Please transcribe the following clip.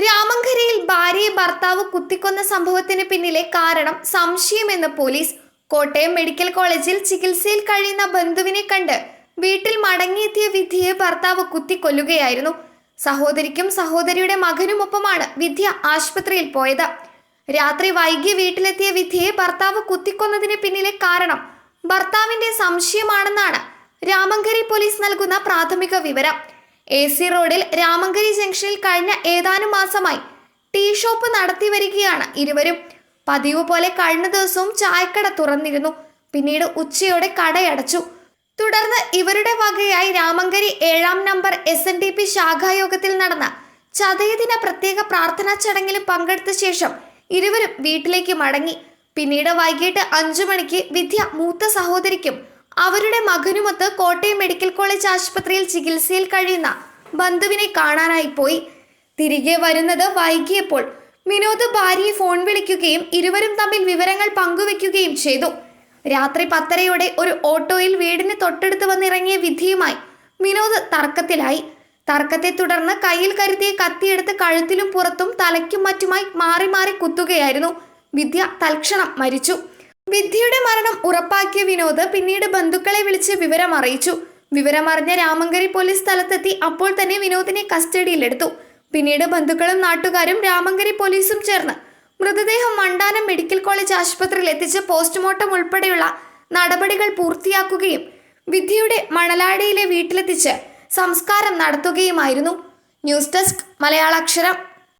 രാമങ്കരയിൽ ഭാര്യയെ ഭർത്താവ് കുത്തിക്കൊന്ന സംഭവത്തിന് പിന്നിലെ കാരണം സംശയമെന്ന് പോലീസ്. കോട്ടയം മെഡിക്കൽ കോളേജിൽ ചികിത്സയിൽ കഴിയുന്ന ബന്ധുവിനെ കണ്ട് വീട്ടിൽ മടങ്ങിയെത്തിയ വിദ്യയെ ഭർത്താവ് കുത്തിക്കൊല്ലുകയായിരുന്നു. സഹോദരിക്കും സഹോദരിയുടെ മകനുമൊപ്പമാണ് വിദ്യ ആശുപത്രിയിൽ പോയത്. രാത്രി വൈകി വീട്ടിലെത്തിയ വിദ്യയെ ഭർത്താവ് കുത്തിക്കൊന്നതിന് പിന്നിലെ കാരണം ഭർത്താവിന്റെ സംശയമാണെന്നാണ് രാമങ്കരി പോലീസ് നൽകുന്ന പ്രാഥമിക വിവരം. AC റോഡിൽ രാമങ്കരി ജംഗ്ഷനിൽ കഴിഞ്ഞ ഏതാനും മാസമായി ടീ ഷോപ്പ് നടത്തി വരികയാണ് ഇരുവരും. പതിവ് പോലെ കഴിഞ്ഞ ദിവസവും ചായക്കട തുറന്നിരുന്നു. പിന്നീട് ഉച്ചയോടെ കടയടച്ചു. തുടർന്ന് ഇവരുടെ വകയായി രാമങ്കരി 7-ാം നമ്പർ SNDP ശാഖായോഗത്തിൽ നടന്ന ചതയദിന പ്രത്യേക പ്രാർത്ഥനാ ചടങ്ങിലും പങ്കെടുത്ത ശേഷം ഇരുവരും വീട്ടിലേക്ക് മടങ്ങി. പിന്നീട് വൈകിട്ട് 5 മണിക്ക് വിദ്യ മൂത്ത സഹോദരിക്കും അവരുടെ മകനുമൊത്ത് കോട്ടയം മെഡിക്കൽ കോളേജ് ആശുപത്രിയിൽ ചികിത്സയിൽ കഴിയുന്ന ബന്ധുവിനെ കാണാനായി പോയി. തിരികെ വരുന്നത് വൈകിയപ്പോൾ വിനോദ് ഭാര്യയെ ഫോൺ വിളിക്കുകയും ഇരുവരും തമ്മിൽ വിവരങ്ങൾ പങ്കുവെക്കുകയും ചെയ്തു. രാത്രി 10:30-യോടെ ഒരു ഓട്ടോയിൽ വീടിന് തൊട്ടടുത്ത് വന്നിറങ്ങിയ വിദ്യയുമായി വിനോദ് തർക്കത്തിലായി. തർക്കത്തെ തുടർന്ന് കയ്യിൽ കരുതിയ കത്തിയെടുത്ത് കഴുത്തിലും പുറത്തും തലയ്ക്കും മറ്റുമായി മാറി മാറി കുത്തുകയായിരുന്നു. വിദ്യ തൽക്ഷണം മരിച്ചു. വിദ്യയുടെ മരണം ഉറപ്പാക്കിയ വിനോദ് പിന്നീട് ബന്ധുക്കളെ വിളിച്ച് വിവരം അറിയിച്ചു. വിവരമറിഞ്ഞ രാമങ്കരി പോലീസ് സ്ഥലത്തെത്തി അപ്പോൾ തന്നെ വിനോദിനെ കസ്റ്റഡിയിലെടുത്തു. പിന്നീട് ബന്ധുക്കളും നാട്ടുകാരും രാമങ്കരി പോലീസും ചേർന്ന് മൃതദേഹം വണ്ടാനം മെഡിക്കൽ കോളേജ് ആശുപത്രിയിൽ എത്തിച്ച് പോസ്റ്റ്മോർട്ടം ഉൾപ്പെടെയുള്ള നടപടികൾ പൂർത്തിയാക്കുകയും വിദ്യയുടെ മണലാടിയിലെ വീട്ടിലെത്തിച്ച് സംസ്കാരം നടത്തുകയുമായിരുന്നു. News desk മലയാളാക്ഷരം.